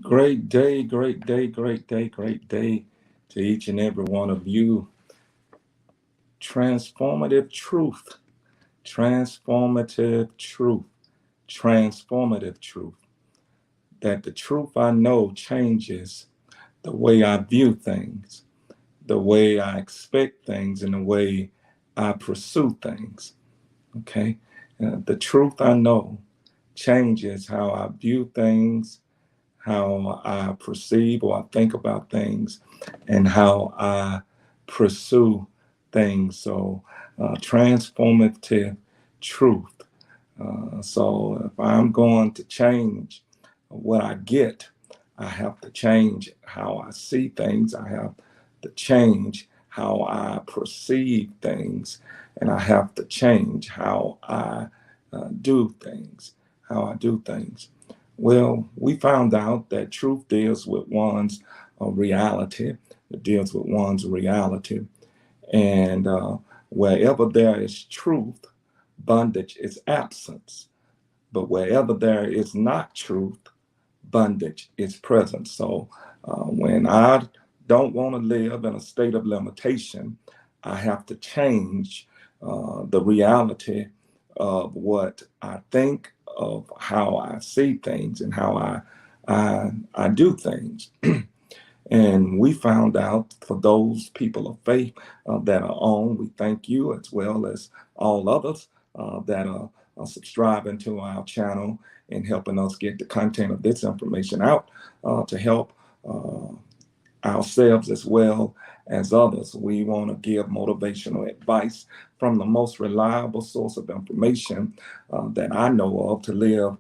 Great day, great day, great day, great day to each and every one of you. Transformative truth, transformative truth, transformative truth. That the truth I know changes the way I view things, the way I expect things, and the way I pursue things. Okay? The truth I know changes how I view things, how I perceive or I think about things, and how I pursue things. So, transformative truth. So, if I'm going to change what I get, I have to change how I see things. I have to change how I perceive things, and I have to change how I do things. How I do things. Well, we found out that truth deals with one's reality. It deals with one's reality. And wherever there is truth, bondage is absence. But wherever there is not truth, bondage is present. So when I don't want to live in a state of limitation, I have to change the reality of what I think, of how I see things, and how I do things. And we found out for those people of faith that are on, we thank you as well as all others that are subscribing to our channel and helping us get the content of this information out to help ourselves as well as others. We want to give motivational advice from the most reliable source of information that I know of to live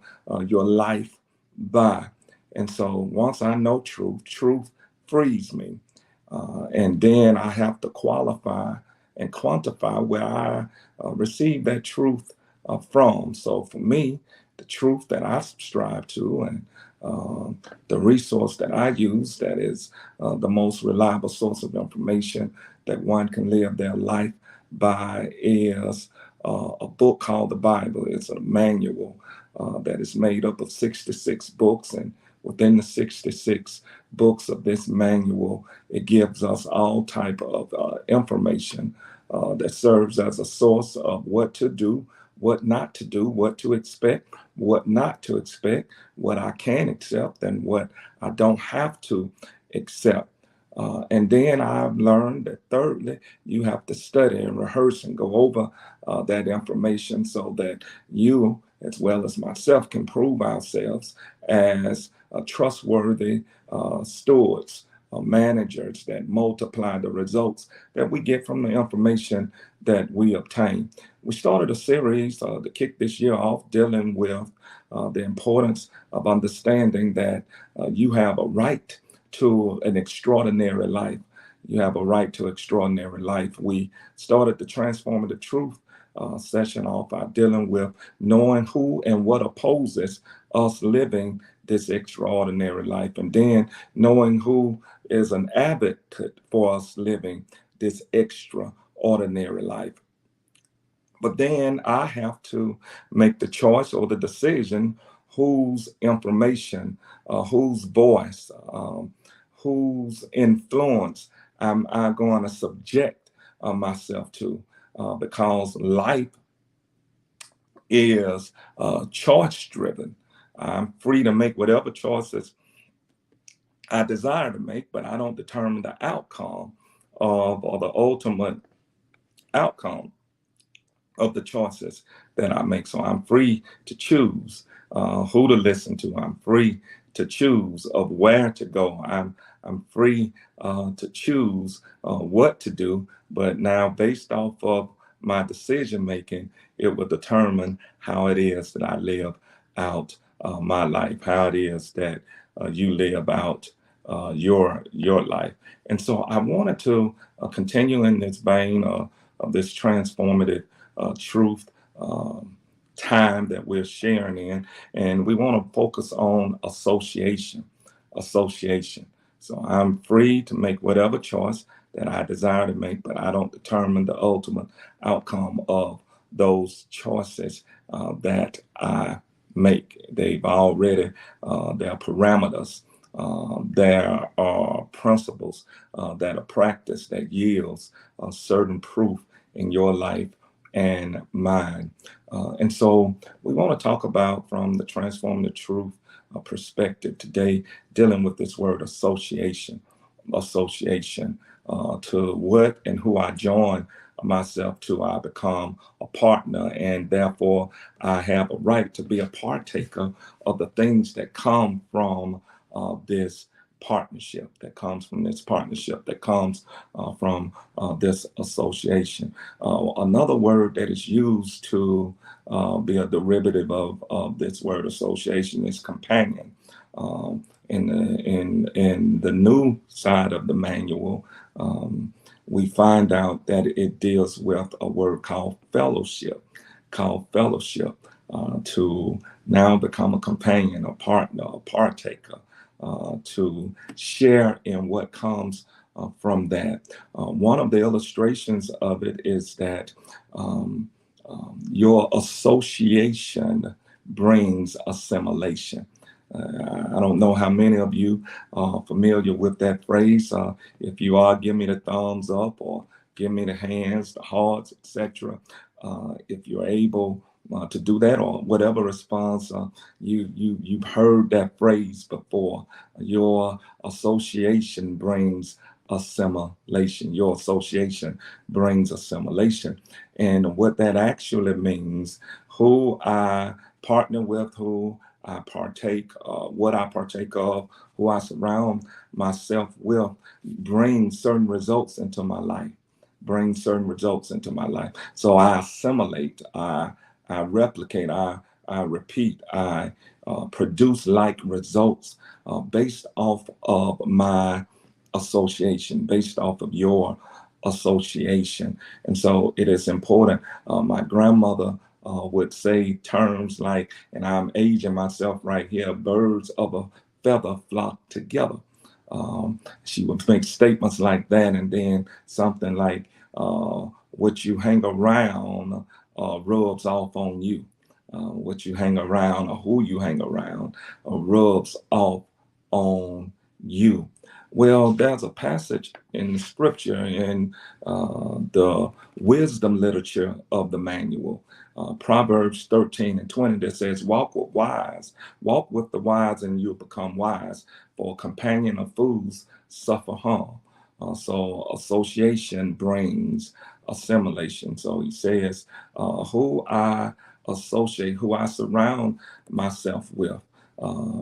your life by. And so once I know truth, truth frees me. And then I have to qualify and quantify where I receive that truth from. So for me, the truth that I subscribe to and the resource that I use that is the most reliable source of information that one can live their life by is a book called the Bible. It's a manual that is made up of 66 books, and within the 66 books of this manual, it gives us all type of information that serves as a source of what to do, what not to do, what to expect, what not to expect, what I can accept, and what I don't have to accept. And then I've learned that thirdly, you have to study and rehearse and go over that information so that you, as well as myself, can prove ourselves as trustworthy stewards, managers that multiply the results that we get from the information that we obtain. We started a series to kick this year off dealing with the importance of understanding that you have a right to an extraordinary life. You have a right to extraordinary life. We started the Transformative Truth session off by dealing with knowing who and what opposes us living this extraordinary life, and then knowing who is an advocate for us living this extraordinary life. But then I have to make the choice or the decision whose information, whose voice, whose influence am I going to subject myself to, because life is choice driven. I'm free to make whatever choices I desire to make, but I don't determine the outcome of or the ultimate outcome of the choices that I make. So I'm free to choose who to listen to. I'm free to choose of where to go. I'm free to choose what to do. But now, based off of my decision making, it will determine how it is that I live out my life, how it is that you live out your life. And so I wanted to continue in this vein of this transformative truth time that we're sharing in, and we want to focus on association. So I'm free to make whatever choice that I desire to make, but I don't determine the ultimate outcome of those choices that I make. They've already, there are parameters There are principles that are practiced that yields a certain proof in your life and mine. And so we want to talk about from the transformative truth perspective today, dealing with this word association. Association to what and who I join myself to, I become a partner, and therefore I have a right to be a partaker of the things that come from this partnership, that comes from this association. Another word that is used to be a derivative of this word association is companion. In the new side of the manual, we find out that it deals with a word called fellowship, to now become a companion, a partner, a partaker, to share in what comes from that. One of the illustrations of it is that your association brings assimilation. I don't know how many of you are familiar with that phrase. If you are, give me the thumbs up or give me the hands, the hearts, if you're able to do that, or whatever response you've heard that phrase before. Your association brings assimilation. Your association brings assimilation, and what that actually means: who I partner with, who I partake, what I partake of, who I surround myself with, brings certain results into my life. So I assimilate, I replicate, I repeat, I produce like results based off of my association, based off of your association. And so it is important. My grandmother would say terms like, and I'm aging myself right here, birds of a feather flock together. She would make statements like that, and then something like, what you hang around rubs off on you. What you hang around, or who you hang around, rubs off on you. Well, there's a passage in the scripture in the wisdom literature of the manual, Proverbs 13:20, that says, walk with the wise, and you'll become wise, for a companion of fools suffer harm. So association brings assimilation. So he says, who I associate, who I surround myself with. Uh,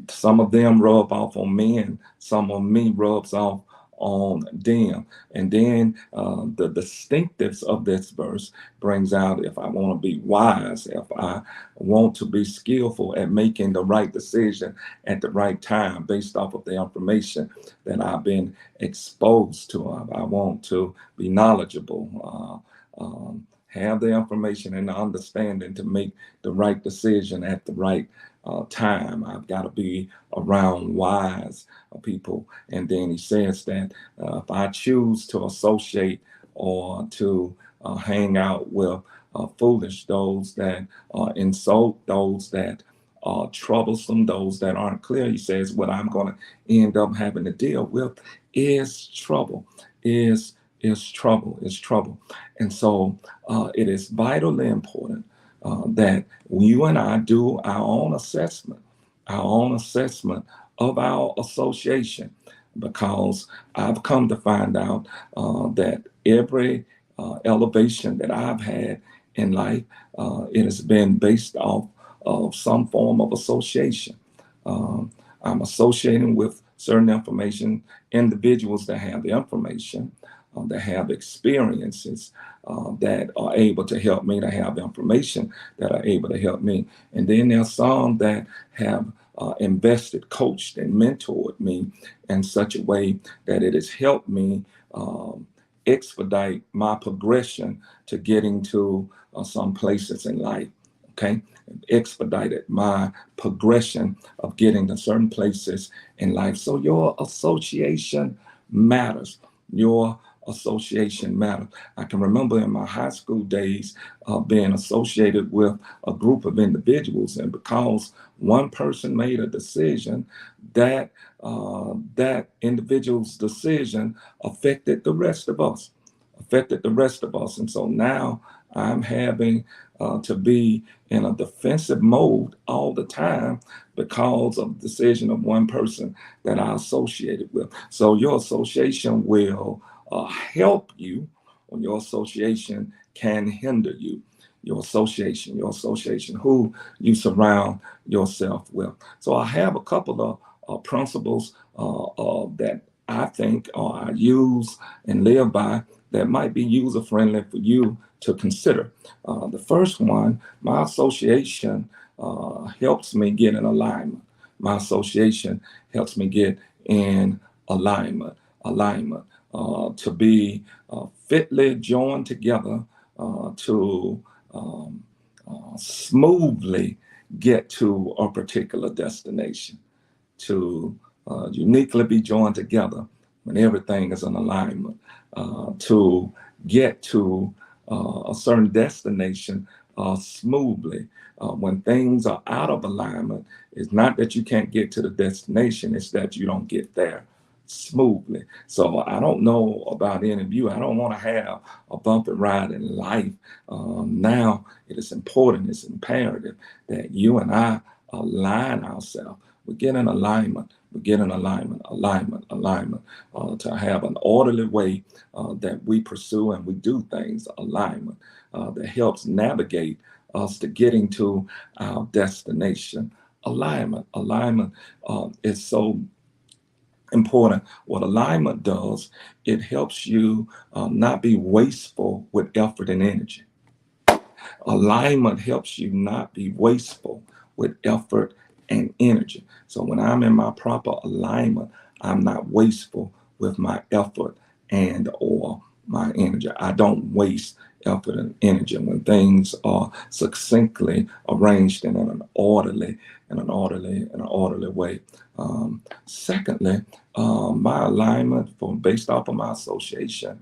some of them rub off on me, and some of me rubs off on them. And then the distinctives of this verse brings out, if I want to be wise, if I want to be skillful at making the right decision at the right time based off of the information that I've been exposed to. I want to be knowledgeable, have the information and the understanding to make the right decision at the right time. I've got to be around wise people. And then he says that if I choose to associate or to hang out with foolish, those that insult, those that are troublesome, those that aren't clear, he says what I'm going to end up having to deal with is trouble, is trouble. And so it is vitally important that you and I do our own assessment of our association, because I've come to find out that every elevation that I've had in life, it has been based off of some form of association. I'm associating with certain information, individuals that have the information, that have experiences that are able to help me, to have information that are able to help me. And then there's some that have invested, coached, and mentored me in such a way that it has helped me expedite my progression to getting to some places in life. Okay, expedited my progression of getting to certain places in life. So your association matters. Your association matters. I can remember in my high school days being associated with a group of individuals, and because one person made a decision, that individual's decision affected the rest of us, and so now I'm having to be in a defensive mode all the time because of the decision of one person that I associated with. So your association will help you, or your association can hinder you. Your association, who you surround yourself with. So I have a couple of principles that I think I use and live by that might be user friendly for you to consider. The first one, my association helps me get in alignment. My association helps me get in alignment, to be fitly joined together to smoothly get to a particular destination, to uniquely be joined together when everything is in alignment, to get to a certain destination smoothly. When things are out of alignment, it's not that you can't get to the destination, it's that you don't get there smoothly. So I don't know about any of you. I don't want to have a bumpy ride in life. Now it is important, it's imperative that you and I align ourselves. We get in alignment. Alignment, to have an orderly way that we pursue and we do things. Alignment that helps navigate us to getting to our destination. Alignment is so important. What alignment does, it helps you not be wasteful with effort and energy. Alignment helps you not be wasteful with effort and energy. So when I'm in my proper alignment, I'm not wasteful with my effort and or my energy. I don't waste effort and energy when things are succinctly arranged in an orderly way. Secondly, my alignment based off of my association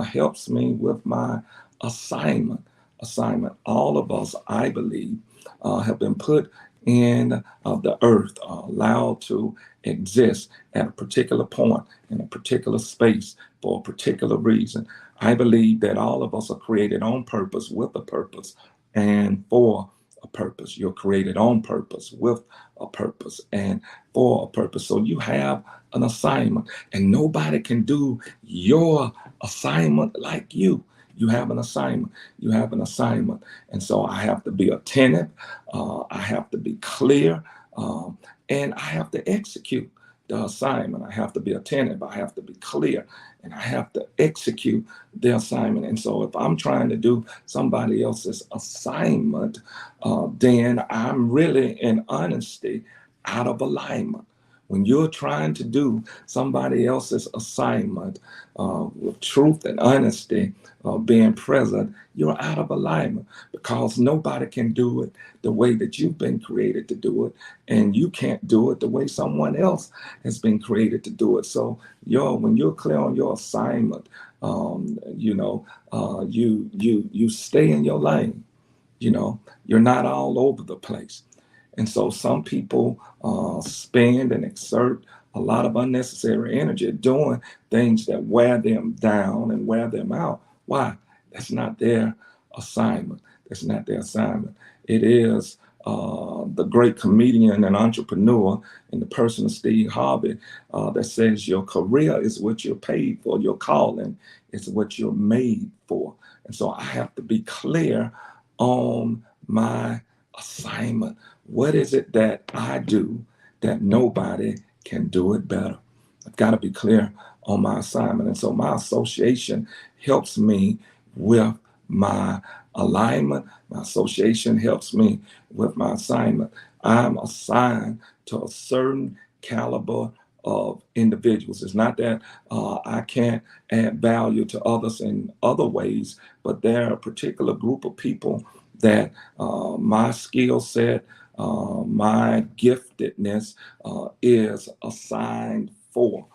helps me with my assignment. All of us, I believe, have been put in the earth, allowed to exist at a particular point in a particular space for a particular reason. I believe that all of us are created on purpose, with a purpose, and for a purpose. You're created on purpose, with a purpose, and for a purpose. So you have an assignment, and nobody can do your assignment like you. You have an assignment. And so I have to be attentive. I have to be clear. And I have to execute the assignment. I have to be attentive. I have to be clear. And I have to execute the assignment. And so if I'm trying to do somebody else's assignment, then I'm really, in honesty, out of alignment. When you're trying to do somebody else's assignment with truth and honesty, being present, you're out of alignment, because nobody can do it the way that you've been created to do it, and you can't do it the way someone else has been created to do it. So when you're clear on your assignment, you stay in your lane. You're not all over the place. And so some people spend and exert a lot of unnecessary energy doing things that wear them down and wear them out. Why? That's not their assignment. It is the great comedian and entrepreneur in the person of Steve Harvey that says your career is what you're paid for. Your calling is what you're made for. And so I have to be clear on my assignment. What is it that I do that nobody can do it better? I've got to be clear on my assignment. And so my association helps me with my alignment. My association helps me with my assignment. I'm assigned to a certain caliber of individuals. It's not that I can't add value to others in other ways, but there are a particular group of people that my skill set, my giftedness is assigned for.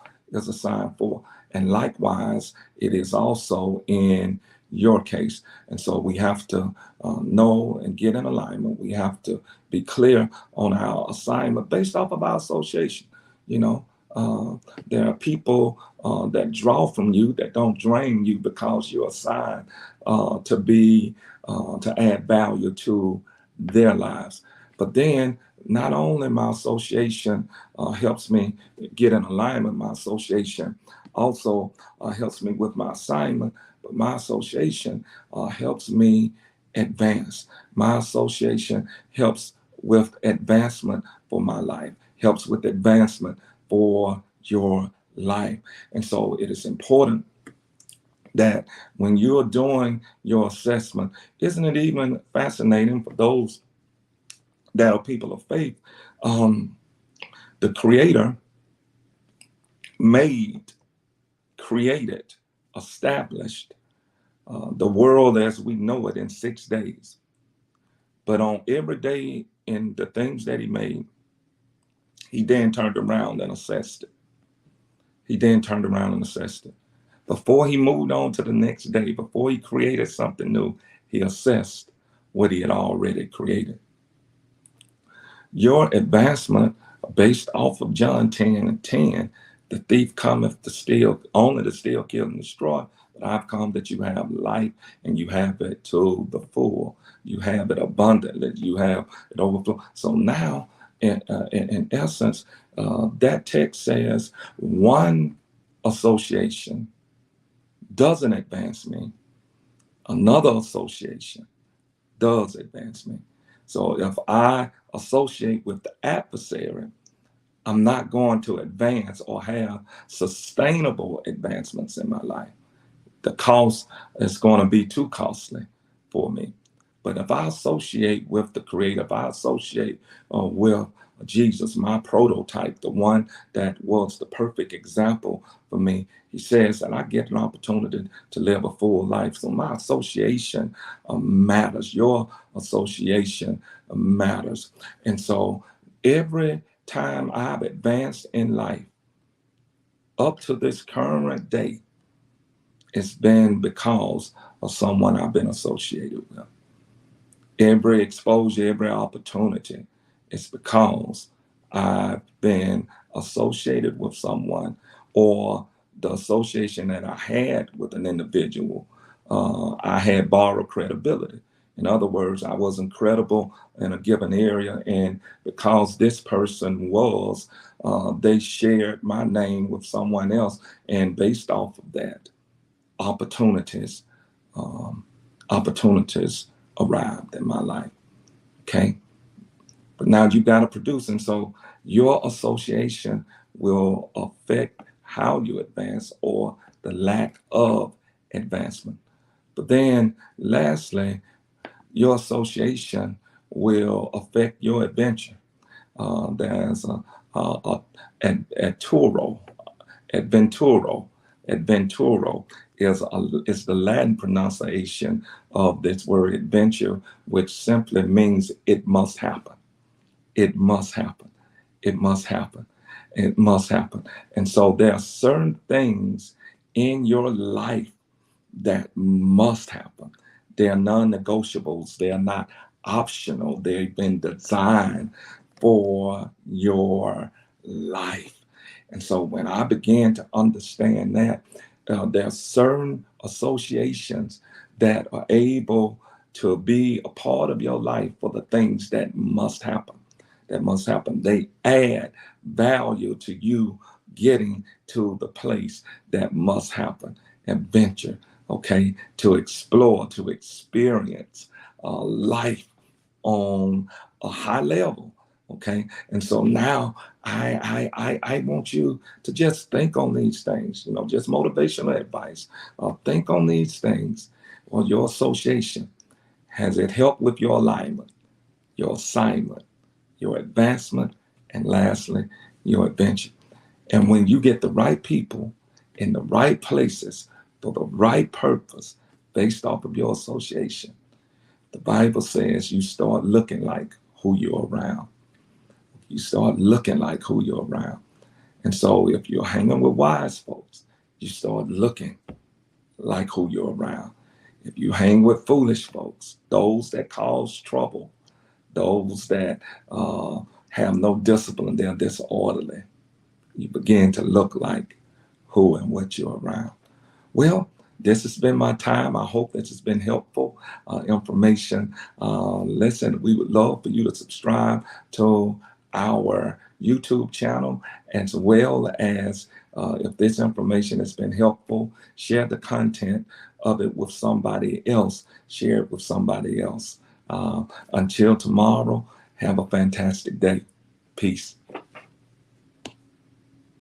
And likewise, it is also in your case. And so we have to know and get in alignment. We have to be clear on our assignment based off of our association. You know, there are people that draw from you that don't drain you because you're assigned to add value to their lives. But then not only my association helps me get in alignment, my association also helps me with my assignment, but my association helps me advance. My association helps with advancement for my life, helps with advancement for your life. And so it is important that when you're doing your assessment, isn't it even fascinating for those that are people of faith? Um, the Creator made, created, established the world as we know it in 6 days. But on every day in the things that He made, He then turned around and assessed it. He then turned around and assessed it. Before He moved on to the next day, before He created something new, He assessed what He had already created. Your advancement, based off of John 10:10, the thief cometh to steal, only to steal, kill, and destroy. But I've come that you have life and you have it to the full. You have it abundantly. You have it overflow. So now, in essence, that text says one association doesn't advance me, another association does advance me. So if I associate with the adversary, I'm not going to advance or have sustainable advancements in my life. The cost is going to be too costly for me. But if I associate with the Creator, if I associate with Jesus, my prototype, the one that was the perfect example for me, He says that I get an opportunity to live a full life. So my association matters. Your association matters. And so every time I've advanced in life up to this current day, it's been because of someone I've been associated with. Every exposure, every opportunity, it's because I've been associated with someone, or the association that I had with an individual, I had borrowed credibility. In other words, I wasn't credible in a given area, and because this person was, they shared my name with someone else, and based off of that, opportunities, um, opportunities arrived in my life. Okay, but now you got to produce, and so your association will affect how you advance or the lack of advancement. But then, lastly, your association will affect your adventure. There's a Turo, Adventuro. Adventuro is the Latin pronunciation of this word adventure, which simply means it must happen. It must happen. It must happen. It must happen. And so there are certain things in your life that must happen. They are non-negotiables. They are not optional. They've been designed for your life. And so when I began to understand that, there are certain associations that are able to be a part of your life for the things that must happen. That must happen. They add value to you getting to the place that must happen. Adventure, okay, to explore, to experience life on a high level. Okay, and so now I want you to just think on these things, just motivational advice. Think on these things, or your association. Has it helped with your alignment, your assignment, your advancement, and lastly, your adventure? And when you get the right people in the right places for the right purpose based off of your association, the Bible says you start looking like who you're around. You start looking like who you're around. And so if you're hanging with wise folks, you start looking like who you're around. If you hang with foolish folks, those that cause trouble, those that have no discipline, they're disorderly, you begin to look like who and what you're around. Well, this has been my time. I hope this has been helpful information. Listen, we would love for you to subscribe to our YouTube channel, as well as if this information has been helpful, share the content of it with somebody else. Share it with somebody else. Until tomorrow, have a fantastic day. Peace.